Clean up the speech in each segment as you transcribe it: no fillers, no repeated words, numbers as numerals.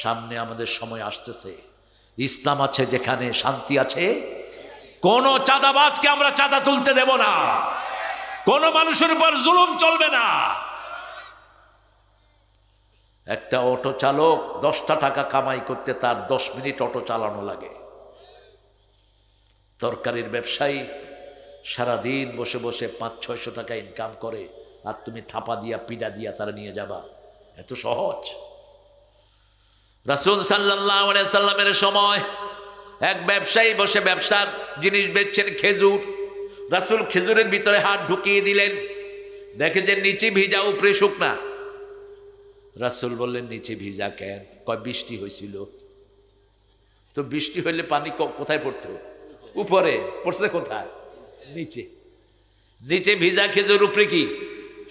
সামনে আমাদের সময় আসতেছে, ইসলাম আছে যেখানে শান্তি আছে। কোন চাঁদাবাজকে আমরা চাঁদা তুলতে দেব না, কোন মানুষের উপর জুলুম চলবে না। একটা অটো চালক 10টা টাকা কামাই করতে তার 10 মিনিট অটো চালানো লাগে। তরকারির ব্যবসায়ী সারাদিন বসে বসে 500-600 টাকা ইনকাম করে, আর তুমি থাপা দিয়া পিডা দিয়া তারা নিয়ে যাবা? এত সহজ? রাসূল সাল্লাল্লাহু আলাইহি সাল্লামের সময় এক ব্যবসায়ী বসে ব্যবসার জিনিস বেচছেন, খেজুর। রাসূল খেজুরের ভিতরে হাত ঢুকিয়ে দিলেন, দেখে যে নিচে ভিজা উপরে শুকনা। রাসূল বললেন, নিচে ভিজা কেন? কয় বৃষ্টি হয়েছিল। তো বৃষ্টি হইলে পানি কোথায় পড়তো? উপরে। পড়ছে কোথায়? নিচে। নিচে ভিজা খেজুর, উপরে কি?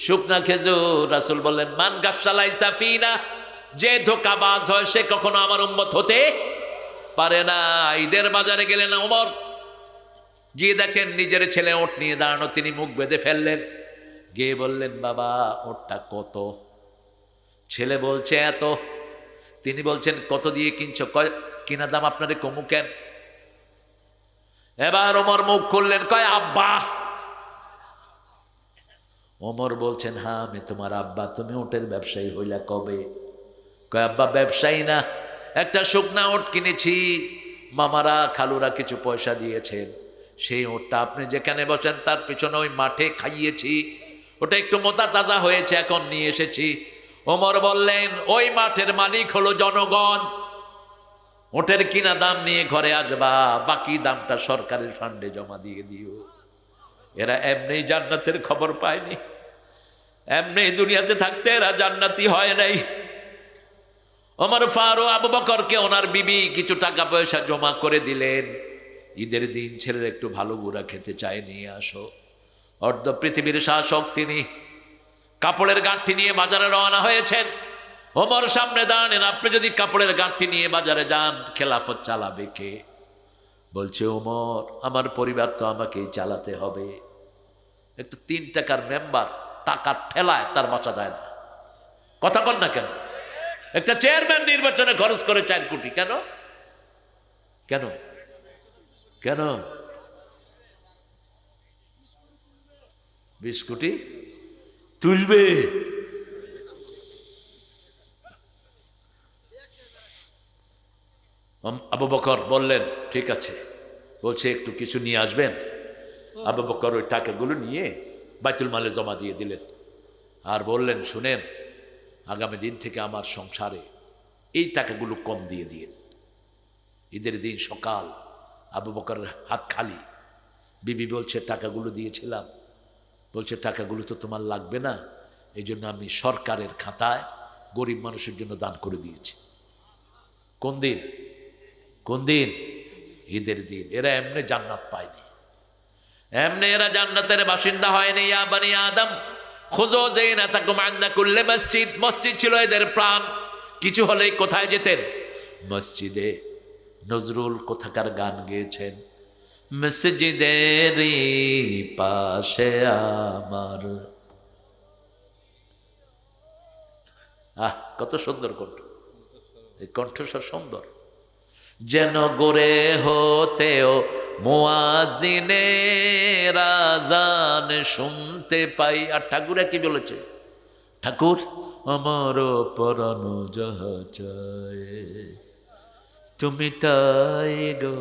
শুকনা খেজুর। রাসূল বললেন, মান গাশালাইসা ফিনা, যে ধোঁকাবাজ হয় সে কখনো আমার উম্মত হতে পারে না। ঈদের বাজারে গেলেন ওমর, গিয়ে দেখেন নিজের ছেলে ওট নিয়ে দাঁড়ানো, তিনি মুখ বেঁধে ফেললেন, গিয়ে বললেন, বাবা ওটটা কত? ছেলে বলছে এত। তিনি বলছেন, কত দিয়ে কিনছো? কয় কিনা দাম আপনারে কমু কেন? এবার ওমর মুখ খুললেন, কয় আব্বা। ওমর বলছেন, হ্যাঁ আমি তোমার আব্বা। তুমি ওটের ব্যবসায়ী হইলা কবে? কয় আব্বা ব্যবসায়ী না, একটা শুকনা ওট কিনেছি, মামারা খালুরা কিছু পয়সা দিয়েছেন, সেই ওটটা আপনি যেখানে বসেন তার পিছনে ওই মাঠে খাইয়েছি, ওটা একটু মোটা তাজা হয়েছে, এখন নিয়ে এসেছি। ওমর বললেন, ওই মাঠের মালিক হলো জনগণ, ওটের কিনা দাম নিয়ে ঘরে আসবা, বাকি দামটা সরকারের ফান্ডে জমা দিয়ে দিও। এরা এমনি জান্নাতের খবর পায়নি, এমনি দুনিয়াতে থাকতে এরা জান্নাতি হয় নাই। ওমর ফারুক আবু বকরকে ওনার বিবি কিছু টাকা পয়সা জমা করে দিলেন। ঈদের দিন ছেলের একটু ভালো গুড়া খেতে চায়, নিয়ে আসো। অর্ধ পৃথিবীর শাসক তিনি কাপড়ের গাঁঠি নিয়ে বাজারে রওনা হয়েছেন। ওমর সামনে দাঁড়ালেন, আপনি যদি কাপড়ের গাঁঠি নিয়ে বাজারে যান, খেলাফত চালাবে কে? বলছে ওমর, আমার পরিবার তো আমাকেই চালাতে হবে। একটু 3 টাকার মেম্বার টাকার ঠেলায় তার বাঁচা যায় না। কথা কন না কেন? একটা চেয়ারম্যান নির্বাচনে খরচ করে 4 কোটি। কেন কেন কেন? 20 কোটি তুলবে। আবু বকর বললেন, ঠিক আছে। বলছে, একটু কিছু নিয়ে আসবেন। আবু বকর ওই টাকাগুলো নিয়ে বাইতুল মালে জমা দিয়ে দিলেন, আর বললেন, শুনেন, আগামী দিন থেকে আমার সংসারে এই টাকাগুলো কম দিয়ে দিন। ঈদের দিন সকাল, আবু বকর হাত খালি। বিবি বলছে, টাকাগুলো দিয়েছিলাম। বলছে, টাকাগুলো তো তোমার লাগবে না, এই জন্য আমি সরকারের খাতায় গরিব মানুষের জন্য দান করে দিয়েছি। কোন দিন? কোন দিন? ঈদের দিন। এরা এমনি জান্নাত পায়নি, এমনি এরা জান্নাতের বাসিন্দা হয়নি। ইয়া বানি আদম খুযু যিনাতাকুম ইনদা কুল্লি মসজিদ। মসজিদ ছিল এদের প্রাণ। কিছু হলেই কোথায় যেতেন? মসজিদে। নজরুল কোথাকার গান গেয়েছেন, মসজিদেরই পাশে আমার। কত সুন্দর কণ্ঠ! এই কণ্ঠস্বর সুন্দর। যেন গড়ে হতেও মুয়াজ্জিনের আযান শুনতে পাই। আর ঠাকুর কি বলেছে? ঠাকুর, আমার পরাণ যাহা চায় তুমি তাই গো।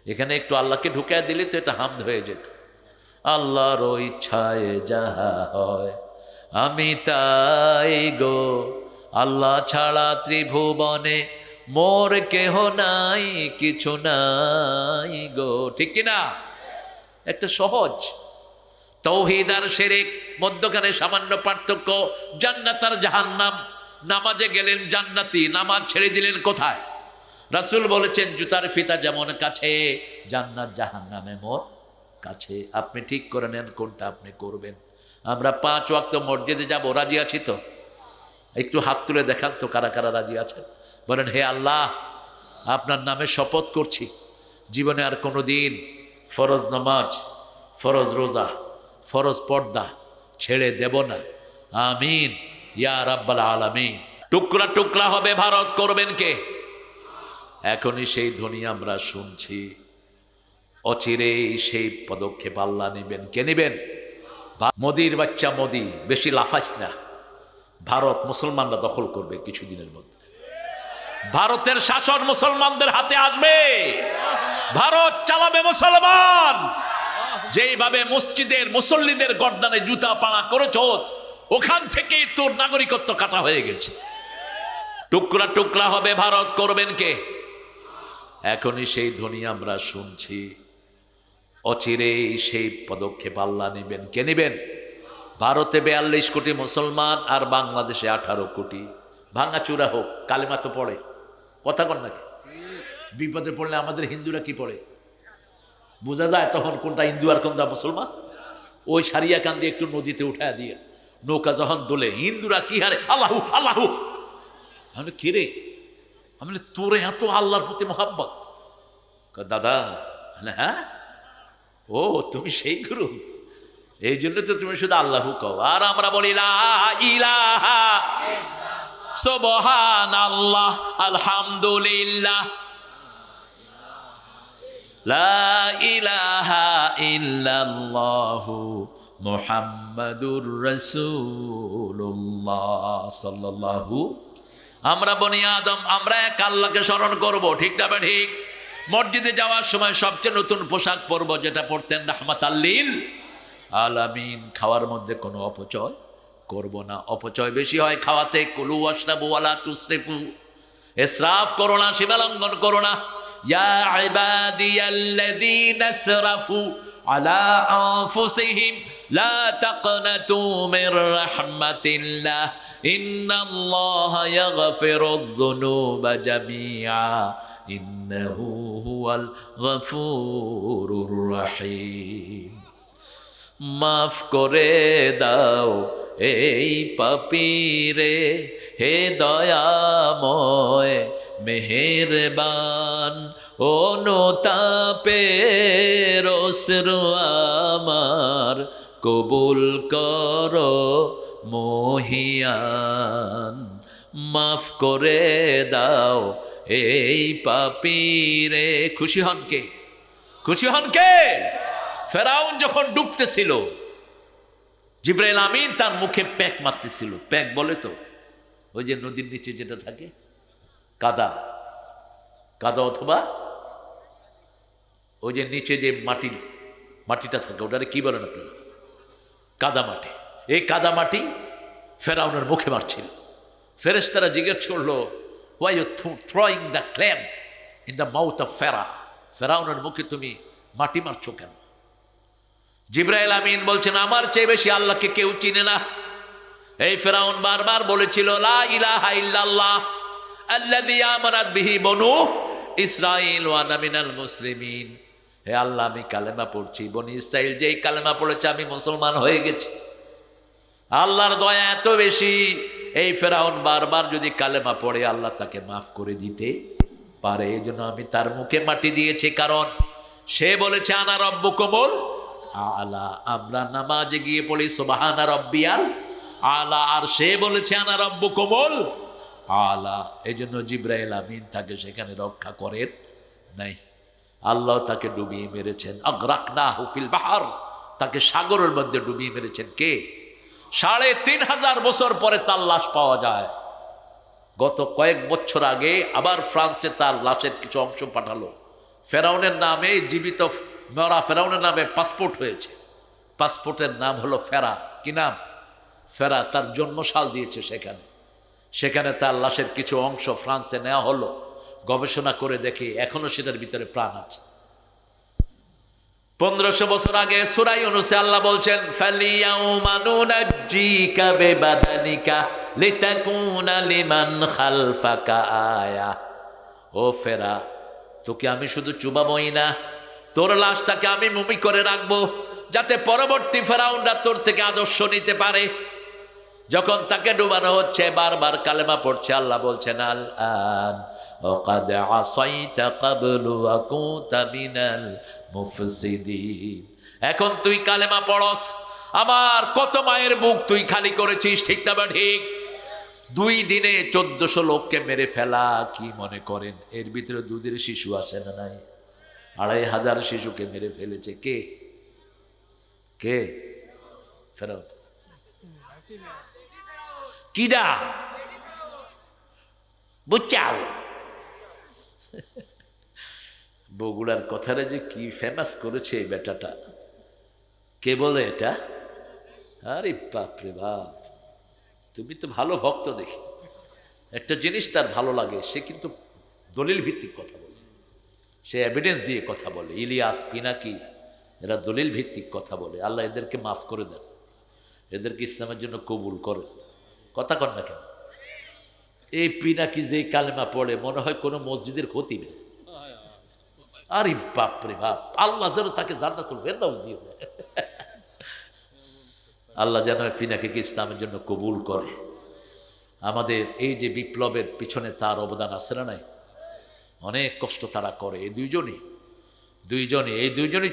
এখানে একটু আল্লাহকে ঢুকায় দিলে তো এটা হামদ হয়ে যেত। আল্লাহর ইচ্ছায় যাহা হয় আমি তাই গো, আল্লাহ ছাড়া ত্রিভুবনে মোর কেহ নাই, কিছু নাই গো। ঠিক কিনা? একটা সহজ। তাওহীদ আর শিরক মধ্যখানে সামান্য পার্থক্য। জান্নাত আর জাহান্নাম। নামাজে গেলেন জান্নাতি, নামাজ ছেড়ে দিলেন কোথায়? রাসূল বলেছেন, জুতার ফিতা যেমন কাছে, জান্নাত জাহান্নাম এমন কাছে। আপনি ঠিক করে নেন কোনটা আপনি করবেন। আমরা 5 ওয়াক্ত মসজিদে যাব, রাজি আছি তো? একটু হাত তুলে দেখান তো কারা কারা রাজি আছেন। বলেন, হে আল্লাহ, আপনার নামে শপথ করছি, জীবনে আর কোনো দিন ফরজ নামাজ, ফরজ রোজা, ফরজ পর্দা ছেড়ে দেব না। আমিন ইয়া রাব্বাল আলামিন। টুকরা টুকরা হবে ভারত, করবেন কে? এখনই সেই ধ্বনি আমরা শুনছি, অচিরেই সেই পদক্ষেপ আল্লাহ নেবেন। কে নেবেন? মোদির বাচ্চা মোদি, বেশি লাফাইস না। ভারত মুসলমানরা দখল করবে কিছুদিনের মধ্যে। ভারতের শাসন মুসলমানদের হাতে আসবে, ভারত চালাবে মুসলমান। যেইভাবে মসজিদের মুসল্লিদের গর্দানে জুতা পাড়া করেছস, ওখান থেকেই তোর নাগরিকত্ব কাটা হয়ে গেছে। টুকরা টুকরা হবে ভারত, করবেন কে? এখনই সেই ধ্বনি আমরা শুনছি, অচিরেই সেই পদক্ষেপ আল্লাহ নেবেন। কে নেবেন? ভারতে 42 কোটি মুসলমান আর বাংলাদেশে 18 কোটি। ভাঙাচুরা হোক, কালেমা তো পড়ে, কথা কন নাকি? বিপদে পড়লে আমাদের হিন্দুরা কি পড়ে বোঝা যায় তখন কোনটা হিন্দু আর কোনটা মুসলমান। ওই সারিয়া কান দিয়ে একটু নদীতে উঠায় দিয়ে নৌকা যখন দোলে, হিন্দুরা কি হারে আল্লাহু আল্লাহু। আমি কে রে? আমি তোরে এত আল্লাহর প্রতি মোহাব্বত? দাদা, হ্যাঁ, ও তুমি সেই গুরু, এই জন্য তো তুমি শুধু আল্লাহু কও, আর আমরা বলি লা ইলাহা সুবহানাল্লাহ আলহামদুলিল্লাহ লা ইলাহা ইল্লাল্লাহু মুহাম্মাদুর রাসূলুল্লাহ সাল্লাল্লাহু। আমরা বনি আদম, আমরা এক আল্লাহকে স্মরণ করব, ঠিক না? ঠিক। মসজিদে যাওয়ার সময় সবচেয়ে নতুন পোশাক পরব, যেটা পরতেন রাহমাতাল লিল আলামিন। খাওয়ার মধ্যে কোনো অপচয় করব না, অপচয় বেশি হয় খাওয়াতে। কুলু ওয়াশরাবু ওয়ালা তুসরিফু, ইসরাফ করো না, সীমা লঙ্ঘন করো না। ইয়া ইবাদিয়াল্লাযীনা আসরাফু আলা আনফুসিহিম লা তাকনাতু মির রাহমাতিল্লাহ ইন্নাল্লাহা ইয়াগফিরুয যুনুবা জামিআ ইন্নাহু হুয়াল গফুরুর রহিম। মাফ করে দাও এই পাপীরে, হে দয়াময় মেহেরবান। অনুতাপের অশ্রু আমার কবুল করো মহিয়ান। মাফ করে দাও এই পাপীরে। খুশি হন কে? খুশি হন কে? ফেরাউন যখন ডুবতেছিল, জিবরাইল আমিন তার মুখে প্যাক মারতেছিল। প্যাক বলে তো ওই যে নদীর নিচে যেটা থাকে, কাদা, কাদা অথবা ওই যে নিচে যে মাটিটা থাকে, ওটারে কি বলেন আপনারা? কাদা মাটি। এই কাদা মাটি ফেরাউনের মুখে মারছিল। ফেরেশতারা জিজ্ঞেস করলো, why you throwing the clay in the mouth of Pharaoh? ফেরাউনের মুখে তুমি মাটি মারছো কেন? জিবরাইল আমিন বলছেন, আমার চেয়ে বেশি আল্লাহকে কেউ চিনে না। এই ফেরাউন বারবার বলেছিল লা ইলাহা ইল্লাল্লাহ আল্লাযী আমানাত বিহি বনু ইসরাঈল ওয়া আনা মিনাল মুসলিমিন। হে আল্লাহ, আমি কালেমা পড়ছি, বনি ইসরাঈল যেই কালেমা পড়েছে আমি মুসলমান হয়ে গেছি। আল্লাহর দয়া এত বেশি, এই ফেরাউন বারবার যদি কালেমা পড়ে আল্লাহ তাকে মাফ করে দিতে পারে। এই জন্য আমি তার মুখে মাটি দিয়েছি, কারণ সে বলেছে আনা রব্বুকুমুল আলা। আমরা নামাজে গিয়ে পড়ি সুবহানা রব্বিয়াল আলা, আর সে বলেছে আনা রব্বুকুমুল আলা। এই জন্য জিবরাইল আমিন তাকে সেখানে রক্ষা করেন নাই, আল্লাহ তাকে ডুবিয়ে মেরেছেন। আগরাকনাহু ফিল বাহর, তাকে সাগরের মধ্যে ডুবিয়ে মেরেছেন কে? ৩৫০০ বছর পরে তার লাশ পাওয়া যায়। গত কয়েক বছর আগে আবার ফ্রান্সে তার লাশের কিছু অংশ পাঠালো। ফেরাউনের নামে জীবিত মরা ফেরাউনের নামে পাসপোর্ট হয়েছে, পাসপোর্টের নাম হলো ফেরা। কি নাম? ফেরা। তার জন্মসাল দিয়েছে সেখানে। সেখানে তার লাশের কিছু অংশ ফ্রান্সে নেওয়া হলো। গবেষণা করে দেখে এখনো সেটার ভিতরে প্রাণ আছে। 1500 বছর আগে সূরা ইউনূসে আল্লাহ বলছেন, ফালিয়াউমা নুনাজ্জিকা বিবাদানিকা লিতাকুনা লিমান খালফাকা আয়া। ও ফেরা, তোকে আমি শুধু চুবাবই না, তোর লাশটাকে আমি মুমি করে রাখবো, যাতে পরবর্তী ফেরাউনরা তোর থেকে আদর্শ নিতে পারে। যখন তাকে ডুবানো হচ্ছে, বারবার কালেমা পড়ছে, আল্লাহ বলছেন আল আন ওয়াকাদ আসাইতা ক্বাবলু ওয়া কুনতা মিনাল মুফসিদিন। এখন তুই কালেমা পড়স, আমার কত মায়ের বুক তুই খালি করেছিস, ঠিক না বা ঠিক? 2 দিনে 1400 লোককে মেরে ফেলা, কি মনে করেন এর ভিতরে দুধের শিশু আসে না? নাই, 2500 শিশুকে মেরে ফেলেছে। কে কে? ফেরত কিডা বুচাও। বগুড়ার কথাটা যে কি ফেমাস করেছে এই বেটাটা, কে বলে এটা? আরে বাপরে বাপ, তুমি তো ভালো ভক্ত দেখি। একটা জিনিস তার ভালো লাগে, সে কিন্তু দলিল ভিত্তিক কথা বলে, সে এভিডেন্স দিয়ে কথা বলে। ইলিয়াস, পিনাকি, এরা দলিল ভিত্তিক কথা বলে। আল্লাহ এদেরকে মাফ করে দেন, এদেরকে ইসলামের জন্য কবুল করে। কথা কন না কেন? এই পিনাকি যেই কালেমা পড়ে মনে হয় কোনো মসজিদের খতিব। আরে বাপরে বাপ, আল্লাহ যেন তাকে জান্নাতুল ফেরদাউস দিয়ে দেয়। আল্লাহ যেন পিনাকিকে ইসলামের জন্য কবুল করে। আমাদের এই যে বিপ্লবের পিছনে তার অবদান আছে না নাই? অনেক কষ্ট তারা করে। এই দুইজনই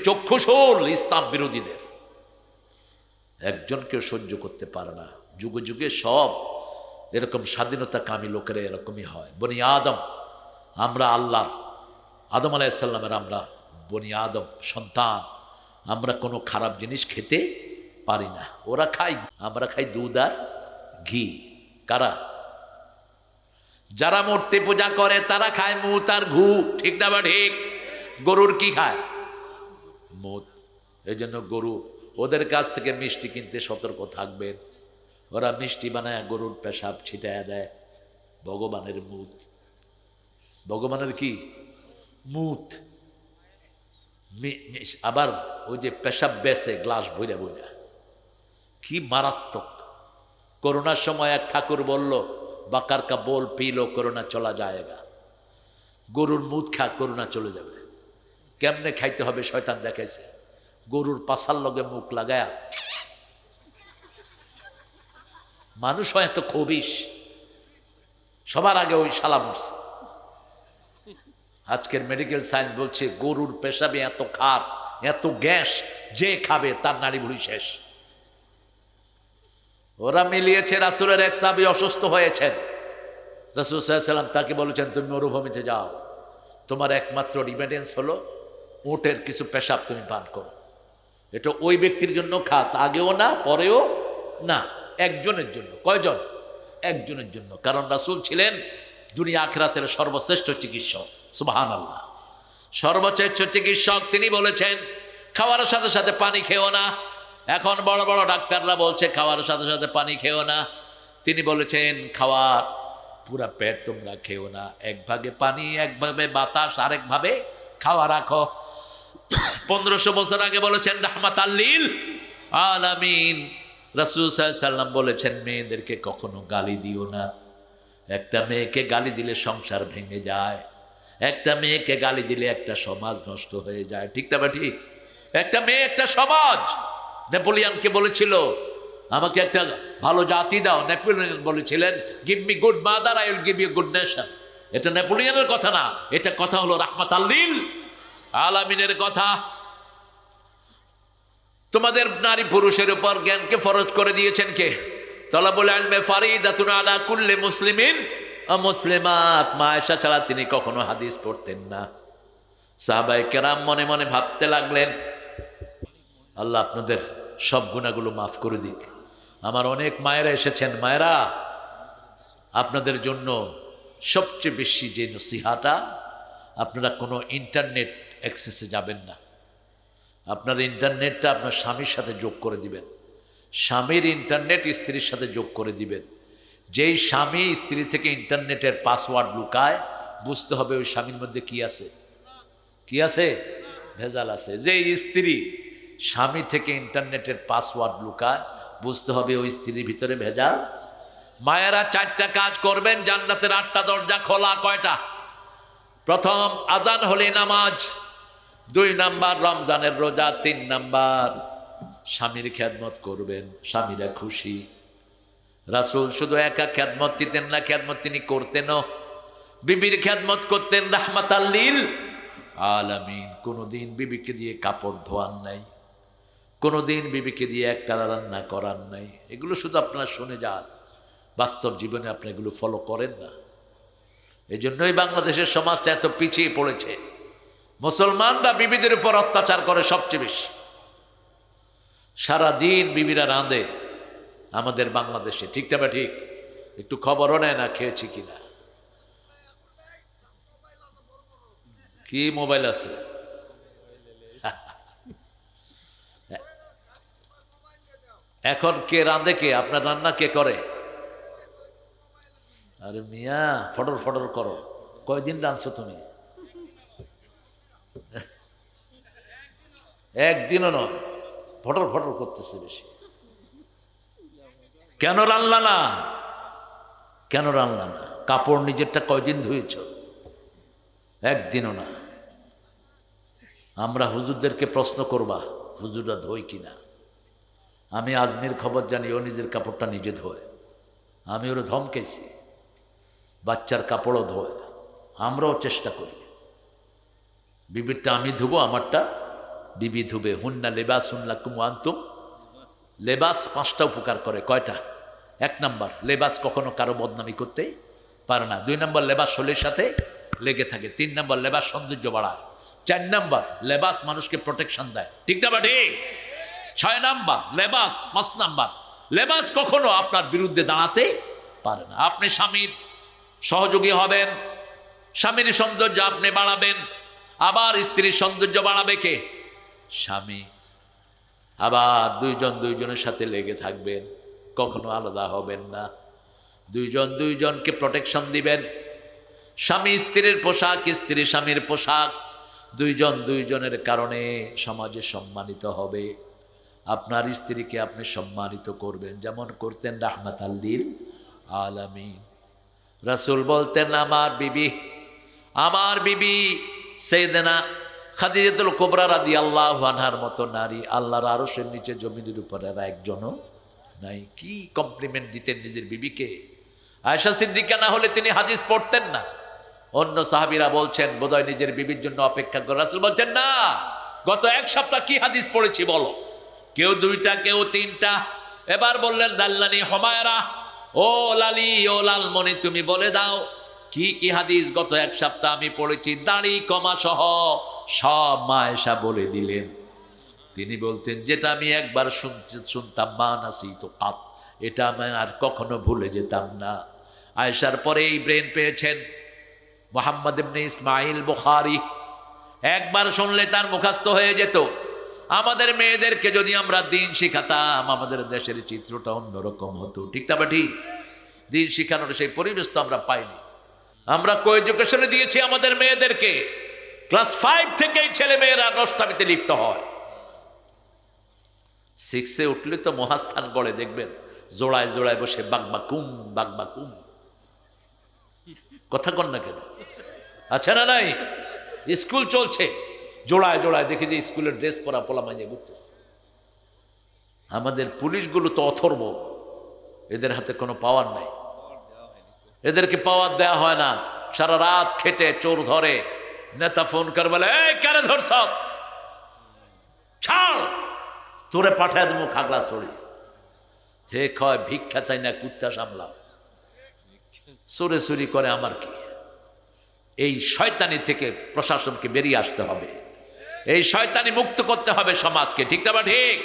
চক্ষুশূল ইসলাম বিরোধীদের। একজনকেও সহ্য করতে পারে না। যুগে যুগে সব এরকম স্বাধীনতা কামী লোকেরা এরকমই হয়। বনি আদম, আমরা আল্লাহ আদম আলাইহিস সালামের আমরা বনি আদম সন্তান, আমরা কোনো খারাপ জিনিস খেতে পারি না। ওরা খায়, আমরা খাই দুধ আর ঘি। কারা? যারা মূর্তি পূজা করে তারা খায় মুত আর ঘু। ঠিক না বা ঠিক? গরুর কি খায়? মুত। এই জন্য গরু, ওদের কাছ থেকে মিষ্টি কিনতে সতর্ক থাকবেন। ওরা মিষ্টি বানায় গরুর পেশাব ছিটায় দেয়। ভগবানের মুত, ভগবানের কি মুত। আবার ওই যে পেশাব বেসে গ্লাস ভইরা ভইরা, কি মারাত্মক। করোনার সময় এক ঠাকুর বলল, বাকার কা বোল পি লো করোনা চলা যায়গা। গরুর মুত খা, করোনা চলে যাবে। কেমনে খাইতে হবে শয়তান দেখাইছে। গরুর পাছার লগে মুখ লাগায়া। মানুষ হয় এত খবিশ, সবার আগে ওই শালা মরছে। আজকের মেডিকেল সায়েন্স বলছে গরুর পেশাবে এত খার, এত গ্যাস, যে খাবে তার নাড়ি ভুড়ি শেষ। ওরা মিলিয়েছে। রাসূলের এক সাহাবী অসুস্থ হয়েছেন, রাসূল সাল্লাল্লাহু আলাইহি ওয়াসাল্লাম তাকে বলেছেন, তুমি মরুভূমিতে যাও, তোমার একমাত্র রিমেডিয়েন্স হলো উটের কিছু পেশাব তুমি পান করো। এটা ওই ব্যক্তির জন্য খাস, আগেও না পরেও না, একজনের জন্য। কয়জন? একজনের জন্য। কারণ রাসূল ছিলেন দুনিয়া আখিরাতের সর্বশ্রেষ্ঠ চিকিৎসক। সুবহানাল্লাহ, সর্বশ্রেষ্ঠ চিকিৎসক। তিনি বলেছেন খাওয়ার সাথে সাথে পানি খেও না। এখন বড় বড় ডাক্তাররা বলছে খাওয়ার সাথে সাথে পানি খেও না। তিনি বলেছেন খাওয়ার পুরা পেট তোমরা খেও না, এক ভাগে পানি, এক ভাগে বাতাস, আরেক ভাবে খাওয়া রাখো। 1500 বছর আগে বলেছেন রাহমাতাল লিল আলামিন। রাসূল সাল্লাল্লাহু আলাইহি ওয়াসাল্লাম বলেছেন মেয়েদেরকে কখনো গালি দিও না। একটা মেয়েকে গালি দিলে সংসার ভেঙে যায়, একটা মেয়েকে গালি দিলে একটা সমাজ নষ্ট হয়ে যায়। ঠিক না বা ঠিক? একটা মেয়ে একটা সমাজ। নেপোলিয়নকে বলেছিল আমাকে একটা ভালো জাতি দাও। নেপোলিয়ন বলেছিলেন give me good mother, I will give you good nation. এটা নেপোলিয়নের কথা না, এটা কথা হলো রাহমাতাল লিল আলামিনের কথা। তোমাদের নারী পুরুষের উপর জ্ঞানকে ফরজ করে দিয়েছেন কে? তালাবুল ইলমি ফারিদাতুন আলা কুল্লি মুসলিমিন ওয়া মুসলিমাত। মা আয়েশা ছাড়া তিনি কখনো হাদিস পড়তেন না। সাহাবায়ে কেরাম মনে মনে ভাবতে লাগলেন, আল্লাহ আপনাদের সব গুনাহগুলো মাফ করে দিক। আমার অনেক মায়েরা এসেছেন, মায়েরা আপনাদের জন্য সবচেয়ে বেশি যে নসিহাটা, আপনারা কোনো ইন্টারনেট অ্যাক্সেসে যাবেন না। আপনার ইন্টারনেটটা আপনার স্বামীর সাথে যোগ করে দিবেন। স্বামীর ইন্টারনেট স্ত্রীর সাথে যোগ করে দিবেন। যেই স্বামী স্ত্রী থেকে ইন্টারনেটের পাসওয়ার্ড লুকায়, বুঝতে হবে ওই স্বামীর মধ্যে কি আছে, কি আছে? ভেজাল আছে। যেই স্ত্রী স্বামী থেকে ইন্টারনেটের পাসওয়ার্ড লুকায়, বুঝতে হবে ওই স্ত্রীর ভিতরে ভেজাল। মায়েরা 4টা কাজ করবেন, জান্নাতের 8টা দরজা খোলা। কয়টা? প্রথম আজান হলে নামাজ, 2 নাম্বার রমজানের রোজা, 3 নাম্বার স্বামীর খেদমত করবেন, স্বামীরা খুশি। রাসূল শুধু একা খেদমত দিতেন না, খেদমত তিনি করতেনও, বিবির খেদমত করতেন রাহমাতাল লিল আলামিন। কোনোদিন বিবিকে দিয়ে কাপড় ধোয়ান নাই, কোনোদিন বিবিকে দিয়ে একটা রান্না করান নাই। এগুলো শুধু আপনারা শুনে যান, বাস্তব জীবনে আপনি এগুলো ফলো করেন না। এই জন্যই বাংলাদেশের সমাজটা এত পিছিয়ে পড়েছে। মুসলমানরা বিবিদের উপর অত্যাচার করে সবচেয়ে বেশি। সারাদিন বিবিরা রাঁধে আমাদের বাংলাদেশে, ঠিক না? ঠিক, একটু খবরও নেয় না খেয়েছি কিনা। কি মোবাইল আছে? এখন কে রাঁধে? কে আপনার রান্না কে করে? আরে মিয়া, ফটর ফটর করো। কয়দিন রাঁধছো তুমি? একদিনও নয়, ফটর ফটর করতেছে বেশি। কেন রান্না না? কেন রান্না না? কাপড় নিজেরটা কয়দিন ধুয়েছ? একদিনও না। আমরা হুজুরদেরকে প্রশ্ন করবা হুজুররা ধোয় কিনা। আমি আজমির খবর জানি, ও নিজের কাপড়টা নিজে ধোয়। আমি ওরা ধমকেছি, বাচ্চার কাপড়ও ধোয়। আমরাও চেষ্টা করি। বিবিরটা আমি ধুবো, আমারটা বিবি ধুবে। হুন্না লেবাস লাকুম ওয়া আনতুম। লেবাস 5টা উপকার করে। কয়টা? 1 নাম্বার, লেবাস কখনো কারো বদনামি করতে পারে না। 2 নাম্বার, লেবাস শরীরের সাথে লেগে থাকে। 3 নাম্বার, লেবাস সৌন্দর্য বাড়ায়। 4 নাম্বার, লেবাস মানুষকে প্রোটেকশন দেয়। ঠিক না বা ঠিক? 6 নাম্বার, লেবাস 5 নাম্বার, লেবাস কখনো আপনার বিরুদ্ধে দাঁড়াতে পারে না। আপনি স্বামীর সহযোগী হবেন, স্বামীর সৌন্দর্য আপনি বাড়াবেন। আবার স্ত্রীর সৌন্দর্য বাড়াবে কে? স্বামী। আবার দুইজনের সাথে লেগে থাকবেন, কখনো আলাদা হবেন না। দুইজনকে প্রোটেকশন দিবেন। স্বামী স্ত্রীর পোশাক, স্ত্রী স্বামীর পোশাক। দুইজনের কারণে সমাজে সম্মানিত হবে। আপনার স্ত্রীকে আপনি সম্মানিত করবেন, যেমন করতেন রাহমাতাল লিল আলামিন। রাসূল বলতেন, আমার বিবি সাইয়েদানা খাদিজাতুল কুবরা রাদিয়াল্লাহু আনহার মতো নারী আল্লাহর আরশের নিচে জমিনের উপরে আর একজনও নাই। কি কমপ্লিমেন্ট দিতেন নিজের বিবিকে। আয়েশা সিদ্দিকা না হলে তিনি হাদিস পড়তেন না। অন্য সাহাবীরা বলছেন বোধহয় নিজের বিবির জন্য অপেক্ষা করে। রাসূল বলছেন, না, গত 1 সপ্তাহ কি হাদিস পড়েছি বলো। কেউ 2টা, কেউ 3টা। এবার বললেন, দাল্লানি হুমায়রা, ও লালি, ও লালমণি, তুমি বলে দাও কি কি হাদিস গত 1 সপ্তাহ আমি পড়েছি। দাড়ি কমা সহ সব মা আয়েশা বলে দিলেন। তিনি বলতেন, যেটা আমি একবার শুনতাম, মা নাসি তো কাত, এটা আমি আর কখনো ভুলে যেতাম না। আয়েশার পরে এই ব্রেন পেয়েছেন মুহাম্মদ ইবনে ইসমাইল বুখারী। একবার শুনলে তার মুখস্থ হয়ে যেত। আমাদের মেয়েদেরকে যদি আমরা দিন শিখাতাম, আমাদের দেশের চিত্রটা অন্যরকম হতো। ঠিক না ঠিক? দিন শিখানোর সেই পরিবেশ তো আমরা পাইনি। আমরা কো এডুকেশনে দিয়েছি আমাদের মেয়েদেরকে। ক্লাস 5 থেকেই ছেলে মেয়েরা নষ্টামিতে লিপ্ত হয়। 6-এ উঠলে তো মহাস্থান গড়ে, দেখবেন জোড়ায় জোড়ায় বসে বাগবাকুম বাগবাকুম। কথা কন না কেন? আচ্ছা না নাই? স্কুল চলছে, জোড়ায় জোড়ায় দেখি যে স্কুলের ড্রেস পরা পোলা মাইয়ে ঘুরতেছে। আমাদের পুলিশগুলো তো অথর্ব, এদের হাতে কোনো পাওয়ার নাই। এদেরকে পাওয়ার দেয়া হয় না। সারা রাত খেটে চোর ধরে, নেতা ফোন করে বলে, এই কেন ধরছ, ছাড়, তোরে পাঠায় দেবো খাগলা ছড়ি। হে কয়, ভিক্ষা চাই না, কুত্তা সামলাও। চোরে চুরি করে আমার কি? এই শয়তানি থেকে প্রশাসনকে বেরিয়ে আসতে হবে। এই শয়তানি মুক্ত করতে হবে সমাজকে। ঠিক না ঠিক?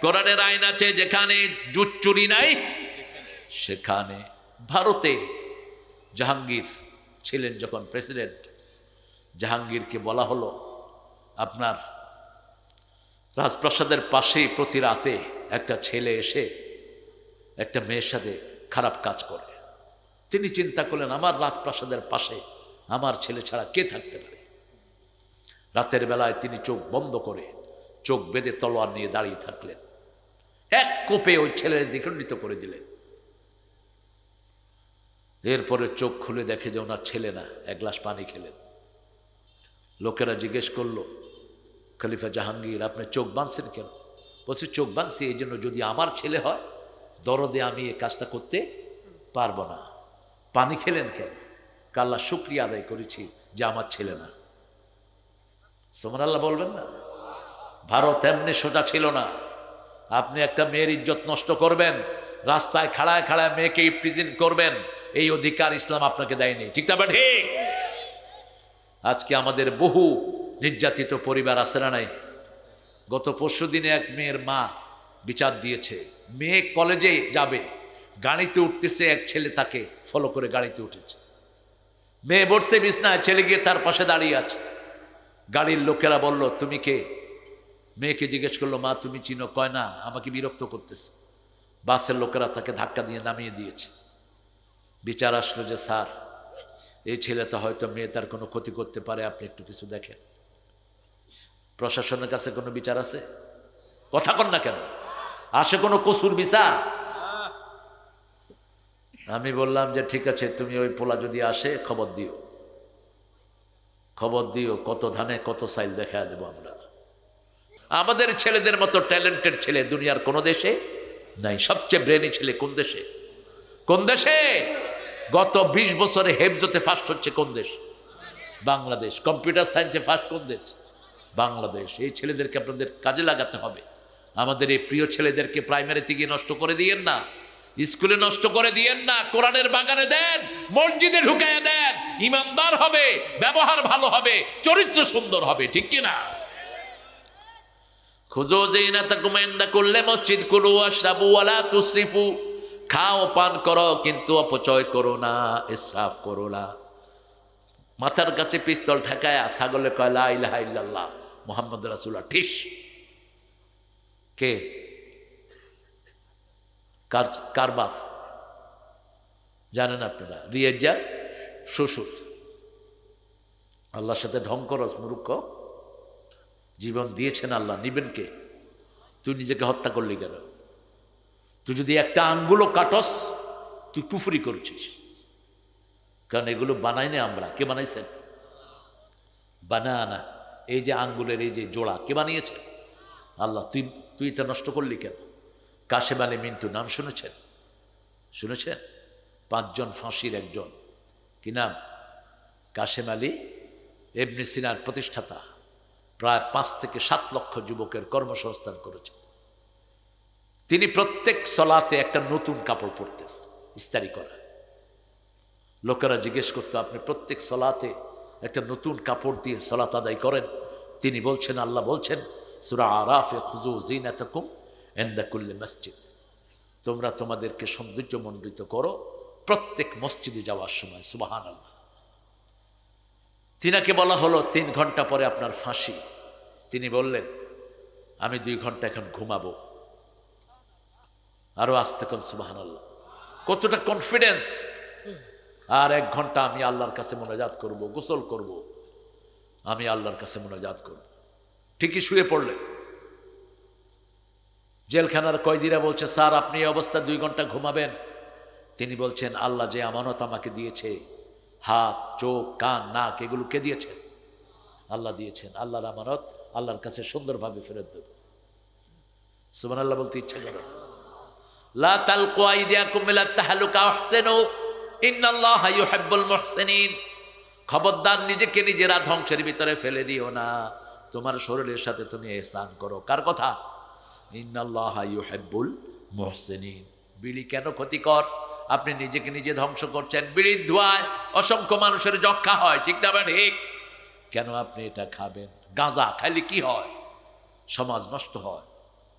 কোরআনের আইন আছে, যেখানে জুট চুরি নাই সেখানে। ভারতে জাহাঙ্গীর ছিলেন যখন প্রেসিডেন্ট, জাহাঙ্গীরকে বলা হলো, আপনার রাজপ্রাসাদের পাশেই প্রতি রাতে একটা ছেলে এসে একটা মেয়ের সাথে খারাপ কাজ করে। তিনি চিন্তা করলেন, আমার রাজপ্রাসাদের পাশে আমার ছেলে ছাড়া কে থাকতে পারে। রাতের বেলায় তিনি চোখ বন্ধ করে, চোখ বেঁধে তলোয়ার নিয়ে দাঁড়িয়ে থাকলেন। এক কোপে ওই ছেলের দ্বিখণ্ডিত করে দিলেন। এরপরে চোখ খুলে দেখে যে ওনার ছেলে না। 1 গ্লাস পানি খেলেন। লোকেরা জিজ্ঞেস করলো, খলিফা জাহাঙ্গীর, আপনি চোখ বাঁধছেন কেন? বলছে, চোখ বাঁধছি এই জন্য, যদি আমার ছেলে হয় দরদে আমি এই কাজটা করতে পারবো না। পানি খেলেন কেন? আল্লাহ শুকরিয়া আদায় করেছি যে আমার ছেলে না। সুবহানাল্লাহ বলবেন না? ভারত এমনি সোজা ছিল না। আপনি একটা মেয়ের ইজ্জত নষ্ট করবেন, রাস্তায় খাড়ায় খাড়ায় মেয়েকে প্রেজেন্ট করবেন, এই অধিকার ইসলাম আপনাকে দেয়নি। ঠিক না ঠিক? আজকে আমাদের বহু নির্যাতিত পরিবার আছে না নাই? গত পরশু দিনে এক মেয়ের মা বিচার দিয়েছে, মেয়ে কলেজে যাবে, গাড়িতে উঠতেছে, এক ছেলে তাকে ফলো করে গাড়িতে উঠেছে। মেয়ে বসছে বিছনায়, ছেলে গিয়ে তার পাশে দাঁড়িয়ে আছে। গাড়ির লোকেরা বলল, তুমি কে? মেয়েকে জিজ্ঞেস করলো, মা তুমি চিনো? কয় না, আমাকে বিরক্ত করতেছে। বাসের লোকেরা তাকে ধাক্কা দিয়ে নামিয়ে দিয়েছে। বিচার আসলো যে স্যার, এই ছেলেটা হয়তো মেয়ে তার কোনো ক্ষতি করতে পারে, আপনি একটু কিছু দেখেন। প্রশাসনের কাছে কোনো বিচার আছে? কথা কন না কেন? আসে কোনো কসুর বিচার? আমি বললাম যে ঠিক আছে, তুমি ওই পোলা যদি আসে খবর দিও, খবর দিও, কত ধানে কত সাইল দেখা দেবো আমরা। আমাদের ছেলেদের মতো ট্যালেন্টেড ছেলে দুনিয়ার কোনো দেশে নাই। সবচেয়ে ব্রেনি ছেলে কোন দেশে? কোন দেশে? গত 20 বছরে হেফজতে ফার্স্ট হচ্ছে কোন দেশ? বাংলাদেশ। কম্পিউটার সায়েন্সে ফার্স্ট কোন দেশ? বাংলাদেশ। এই ছেলেদেরকে আপনাদের কাজে লাগাতে হবে। আমাদের এই প্রিয় ছেলেদেরকে প্রাইমারি থেকে নষ্ট করে দিয়েন না, স্কুলে নষ্ট করে দিয়েন না, কোরআনের বাগানে দেন, মসজিদে ঢুকাইয়া দেন। ইমানদার হবে, ব্যবহার ভালো হবে, চরিত্র সুন্দর হবে। ঠিক কিনা? খুজু যিনাতাকুম ইনদা কুল্লি মসজিদ, কুলু ওয়াশরাবু ওয়ালা তুসরিফু। খাও পান করো, কিন্তু অপচয় করো না, ইসরাফ করো না। মাথার কাছে পিস্তল ঠেকায় ছাগলে কয় লা ইলাহা ইল্লাল্লাহ মুহাম্মদ রাসূলুল্লাহ। ঠিক? কে? কার বাপ জানেন আপনারা? রিয়াজার শ্বশুর। আল্লাহর সাথে ঢং করস মূর্খ। জীবন দিয়েছেন আল্লাহ, নিবেন কে? তুই নিজেকে হত্যা করলি কেন? তুই যদি একটা আঙ্গুলও কাটস, তুই কুফরি করছিস। কারণ এগুলো বানাই না আমরা। কে বানাইছেন? বানানা। এই যে আঙ্গুলের এই যে জোড়া, কে বানিয়েছে? আল্লাহ। তুই এটা নষ্ট করলি কেন? কাশেম আলী মিন্টু নাম শুনেছেন? শুনেছেন? 5 জন ফাঁসির একজন। কি নাম? কাশেম আলী ইবনে সিনার প্রতিষ্ঠাতা। প্রায় 5 থেকে 7 লক্ষ যুবকের কর্মসংস্থান করেছেন। তিনি প্রত্যেক সলাতে একটা নতুন কাপড় পরতেন, ইস্তারি করা। লোকেরা জিজ্ঞেস করতো, আপনি প্রত্যেক সলাতে একটা নতুন কাপড় দিয়ে সলাত আদায় করেন? তিনি বলছেন, আল্লাহ বলছেন সূরা আরাফে, খুযু যিনাতাকুম ইনদা কুল্লি মসজিদ, তোমরা তোমাদেরকে সৌন্দর্যমণ্ডিত করো প্রত্যেক মসজিদে যাওয়ার সময়। সুবহানাল্লাহ। তিনাকে বলা হলো 3 ঘন্টা পরে আপনার ফাঁসি। তিনি বললেন, আমি 2 ঘন্টা এখন ঘুমাবো। আরো আসতে কোন সুবহানাল্লাহ। কতটা কনফিডেন্স! আর 1 ঘন্টা আমি আল্লাহর কাছে মোনাজাত করব, গোসল করব, আমি আল্লাহর কাছে মোনাজাত করব। ঠিকই শুয়ে পড়লেন। জেলখানার কয়েদিরা বলছে, স্যার আপনি এই অবস্থা 2 ঘন্টা ঘুমাবেন? তিনি বলছেন, আল্লাহ যে আমানত আমাকে দিয়েছে, হাত, চোখ, কান, নাক, এগুলো কে দিয়েছেন? আল্লাহ দিয়েছেন। আল্লাহর আমানত আল্লাহর কাছে সুন্দরভাবে ফেরত দেব। সুবহানাল্লাহ বলতে ইচ্ছে করে। লা তালকু আইদিয়াকুম ইলা তাহলুকা আহসিনু ইন্নাল্লাহা ইউহিব্বুল মুহসিনিন। খবরদার নিজেকে নিজেরা ধ্বংসের ভিতরে ফেলে দিও না, তোমার শরীরের সাথে তুমি ইহসান করো। কার কথা? ইন্নাল্লাহা ইউহিব্বুল মুহসিনিন। বিড়ি কেন ক্ষতিকর? আপনি নিজেকে নিজে ধ্বংস করছেন। বিড়ির ধোঁয়ায় অসংখ্য মানুষের যক্ষা হয়। ঠিক না ঠিক? কেন আপনি এটা খাবেন? গাঁজা খাইলে কি হয়? সমাজ নষ্ট হয়,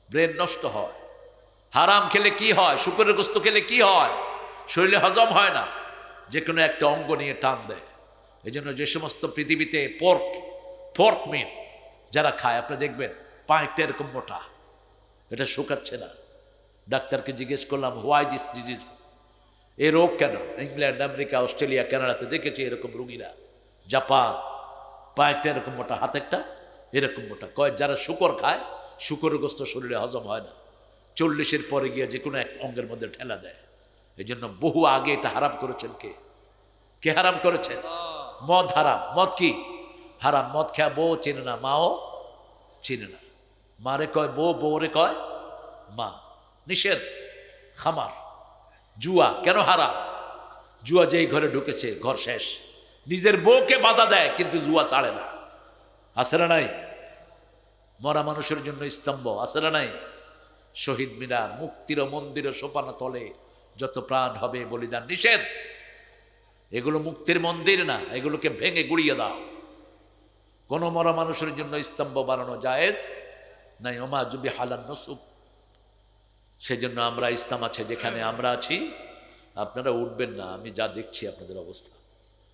ব্রেন নষ্ট হয়। হারাম খেলে কি হয়? শুকরের গোস্ত খেলে কি হয়? শরীরে হজম হয় না, যে কোনো একটা অঙ্গ নিয়ে টান দেয়। এই জন্য যে সমস্ত পৃথিবীতে পোর্ক মিট যারা খায়, আপনি দেখবেন পায়েটা এরকম মোটা, এটা শুকাচ্ছে না। ডাক্তারকে জিজ্ঞেস করলাম, হোয়াই দিস ডিজিজ? এই রোগ কেন? ইংল্যান্ড, আমেরিকা, অস্ট্রেলিয়া, কানাডাতে দেখেছি এরকম রোগীরা। জাপান, পায়েটা এরকম মোটা, হাতেরটা এরকম মোটা। কয় যারা শুকর খায়, শুকরের গোস্ত শরীরে হজম হয় না, 40-এর পরে গিয়ে যে কোনো এক অঙ্গের মধ্যে ঠেলা দেয়। এই জন্য বহু আগে এটা হারাম করেছেন কে? কে হারাম করেছেন? মদ হারাম। মদ কি হারাম? মদ খেয়া বউ চেনে না, মাও চিনে না। মারে কয় বউ, বউরে কয় মা। নিষেধ, খামার। জুয়া কেন হারাম? জুয়া যেই ঘরে ঢুকেছে ঘর শেষ। নিজের বউকে বাধা দেয় কিন্তু জুয়া ছাড়ে না। আছে না নাই? মরা মানুষের জন্য স্তম্ভ। আছে না নাই? শহীদ মিনার, মুক্তির মন্দির, সোপানা তলে যত প্রাণ হবে বলিদান নিষেধ। এগুলো মুক্তির মন্দির না, এগুলোকে ভেঙে গুড়িয়ে দাও। কোনো মরা মানুষের জন্য স্তম্ভ বানানো জায়েজ নাই। ওমা জুবি হালান নসুব। সেজন্য আমরা, ইসলাম আছে যেখানে আমরা আছি, আপনারা উঠবেন না। আমি যা দেখছি আপনাদের অবস্থা,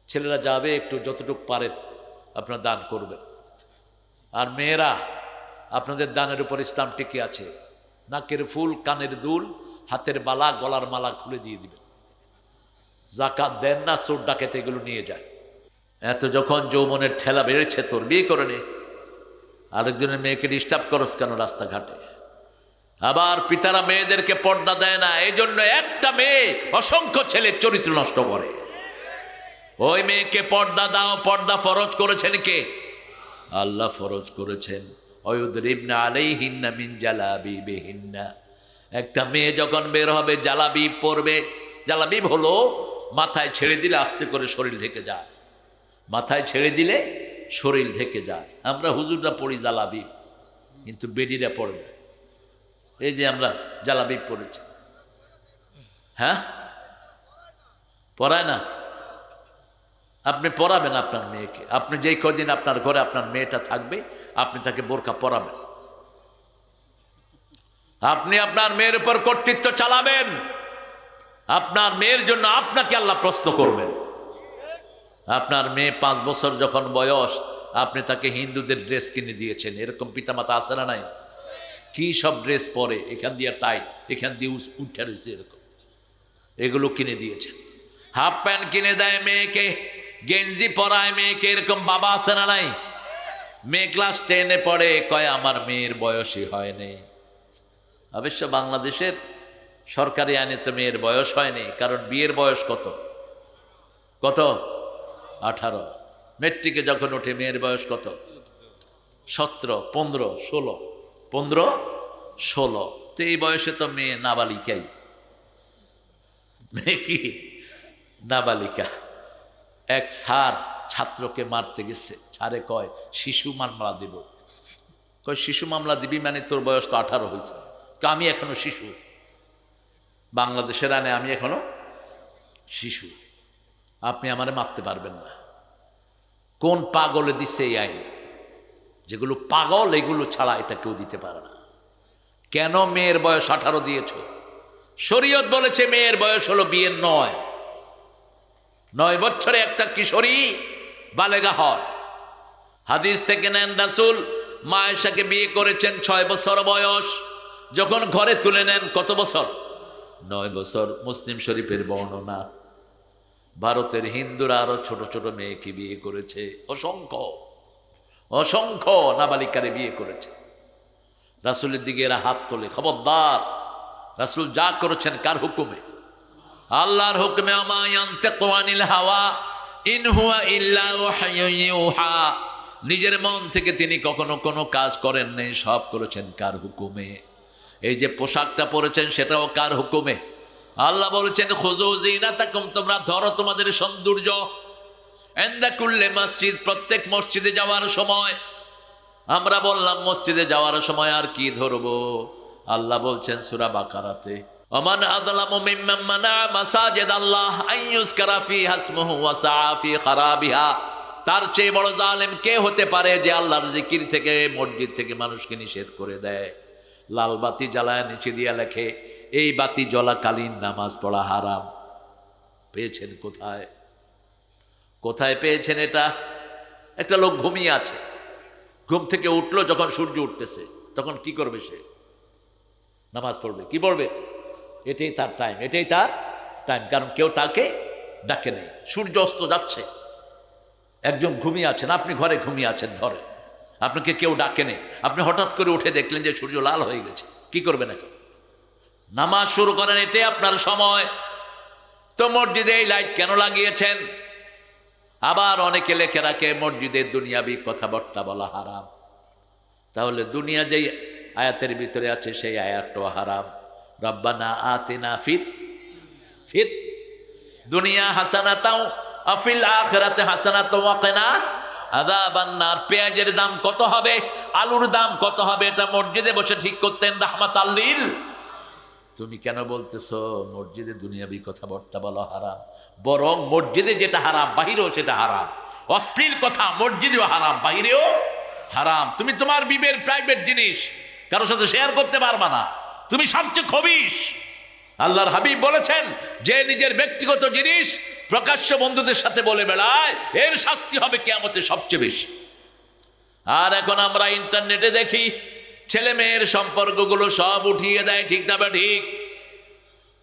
ছেলেরা যাবে একটু যতটুকু পারেন আপনারা দান করবেন, আর মেয়েরা আপনাদের দানের উপর ইসলাম টিকে আছে। নাকের ফুল, কানের দুল, হাতের বালা, গলার মালা খুলে দিয়ে দিবেন। জাকাত দেন না, চোর ডাকাত এগুলো নিয়ে যায়। এত যখন যৌবনের ঠেলা বেড়েছে, তোর বিয়ে করে নে। আরেকজনের মেয়েকে ডিস্টার্ব করস কেন রাস্তাঘাটে? আবার পিতারা মেয়েদেরকে পর্দা দেয় না, এই জন্য একটা মেয়ে অসংখ্য ছেলের চরিত্র নষ্ট করে। ওই মেয়েকে পর্দা দাও। পর্দা ফরজ করেছেন কে? আল্লাহ ফরজ করেছেন। ওয়ুদরিবনা আলাইহিন্না মিন জালাবিবিহিন্না। একটা মেয়ে যখন বের হবে জালাবিব পরবে। জালাবিব হলো মাথায় ছেড়ে দিলে আস্তে করে শরীর ঢেকে যায়। মাথায় ছেড়ে দিলে শরীর ঢেকে যায়। আমরা হুজুররা পড়ি জালাবিব, কিন্তু বেডিরা পড়ে না। এই যে আমরা জালাবিব পড়েছি, হ্যাঁ, পড়ায় না। আপনি পড়াবেন আপনার মেয়েকে। আপনি যেই কদিন আপনার ঘরে আপনার মেয়েটা থাকবে, আপনি তাকে বোরকা পরাবেন। আপনি আপনার মেয়ের উপর কর্তৃত্ব চালাবেন। আপনার মেয়ের জন্য আপনাকে আল্লাহ প্রশ্ন করবেন। আপনার মেয়ে 5 বছর যখন বয়স, আপনি তাকে হিন্দুদের ড্রেস কিনে দিয়েছেন। এরকম পিতামাতা আছে না নাই? কি সব ড্রেস পরে, এখান দিয়ে টাইট, এখান দিয়ে উঠে রয়েছে, এরকম এগুলো কিনে দিয়েছেন। হাফ প্যান্ট কিনে দেয় মেয়েকে, গেঞ্জি পরায় মেয়েকে, এরকম বাবা আছে না নাই? মেয়ে ক্লাস 10-এ পড়ে, কয় আমার মেয়ের বয়সই হয়নি। অবশ্য বাংলাদেশের সরকারি আইনে তো মেয়ের বয়স হয়নি, কারণ বিয়ের বয়স কত? 18। মেট্রিকে যখন ওঠে মেয়ের বয়স কত? 17, 15, 16, 15, 16। তো এই বয়সে তো মেয়ে নাবালিকাই। মেয়ে কি নাবালিকা? এক স্যার ছাত্রকে মারতে গেছে। ছাড়ে কয় শিশু মামলা দেব। কয় শিশু মামলা দিবি মানে তোর বয়স তো 18 হয়েছে। আমি এখনো শিশু। বাংলাদেশের আইনে আমি এখনো শিশু। আপনি আমারে মারতে পারবেন না। কোন পাগলে দিচ্ছে এই আইন? যেগুলো পাগল, এগুলো ছাড়া এটা কেউ দিতে পারে না। কেন মেয়ের বয়স 18 দিয়েছ? শরীয়ত বলেছে মেয়ের বয়স হলো বিয়ের 9 বছরে একটা কিশোরী বালেগা হয়। হাদিস থেকে নেন, রাসূল মা আয়েশাকে বিয়ে করেছেন 6 বছর বয়স। যখন ঘরে তুলে নেন কত বছর? 9 বছর। মুসলিম শরীফের বর্ণনা। ভারতের হিন্দুরা আরো ছোট ছোট মেয়েকে বিয়ে করেছে, অসংখ্য অসংখ্য নাবালিকারে বিয়ে করেছে। রাসূলের দিকে এরা হাত তোলে। খবরদার, রাসূল যা করেছেন কার হুকুমে? আল্লাহর হুকুমে। ওমা ইয়ানতিকু আনিল হাওয়া ইন হুয়া ইল্লা ওয়াহয়ুন ইউহা। নিজের মন থেকে তিনি কখনো কোনো কাজ করেন নাই, সব করেছেন কার হুকুমে? এই যে পোশাকটা পরেছেন সেটাও কার হুকুমে? আল্লাহ বলেছেন খুযু যিনাতাকুম, তোমরা ধরো তোমাদের সৌন্দর্য। ইনদা কুল্লি মসজিদ, প্রত্যেক মসজিদে যাওয়ার সময়। আমরা বললাম মসজিদে যাওয়ার সময় আর কি ধরবো? আল্লাহ বলছেন সূরা বাকারাতে, ওমান আযলামু মিম্মান মানা মাসাজিদ আল্লাহ আন ইউযকারা ফিহা ইসমুহু ওয়া সাআ ফি খারাবিহা। তার চেয়ে বড় জালেম কে হতে পারে যে আল্লাহর জিকির থেকে, মসজিদ থেকে মানুষকে নিষেধ করে দেয়? লাল বাতি জ্বালায় নিচে দিয়া লেখে এই বাতি জ্বলাকালীন নামাজ পড়া হারাম। পেয়েছেন কোথায়? কোথায় পেয়েছেন এটা? একটা লোক ঘুমিয়ে আছে, ঘুম থেকে উঠলো যখন সূর্য উঠতেছে, তখন কি করবে সে? নামাজ পড়বে। কি পড়বে? এটাই তার টাইম, এটাই তার টাইম, কারণ কেউ তাকে ডাকে নেই। সূর্য অস্ত যাচ্ছে, একজন ঘুমিয়ে আছেন, আপনি ঘরে ঘুমিয়ে আছেন, ধরে আপনাকে কেউ ডাকে নেই, আপনি হঠাৎ করে উঠে দেখলেন যে সূর্য লাল হয়ে গেছে, কি করবেন এখন? নামাজ শুরু করেন, এটাই আপনার সময়। তো মসজিদে এই লাইট কেন লাগিয়েছেন? আবার অনেকে লেখে রাখে মসজিদের দুনিয়াবি কথাবার্তা বলা হারাম। তাহলে দুনিয়া যেই আয়াতের ভিতরে আছে সেই আয়াতটাও হারাম। রব্বানা আতিনা ফিত দুনিয়া হাসানাতাও আফিল আখিরাতি হাসানাতাও ওয়া কিনা আযাবান নার। পেঁয়াজের দাম কত হবে, আলুর দাম কত হবে, এটা মসজিদে বসে ঠিক করতেন রাহমাতাল লিল। তুমি কেন বলতেছো মসজিদে দুনিয়াবি কথাবার্তা বলা হারাম? বরং মসজিদে যেটা হারাম বাহিরেও সেটা হারাম। অশ্লীল কথা মসজিদেও হারাম, বাহিরেও হারাম। তুমি তোমার বিবের প্রাইভেট জিনিস কারোর সাথে শেয়ার করতে পারবা না, তুমি সবচেয়ে খবিশ। আল্লাহর হাবিব বলেছেন, যে নিজের ব্যক্তিগত জিনিস প্রকাশ্য বন্ধুদের সাথে বলে বেড়ায়, এর শাস্তি হবে কিয়ামতে সবচেয়ে বেশি। আর এখন আমরা ইন্টারনেটে দেখি ছেলে মেয়ের সম্পর্কগুলো সব উঠিয়ে দেয়, ঠিক না বা ঠিক?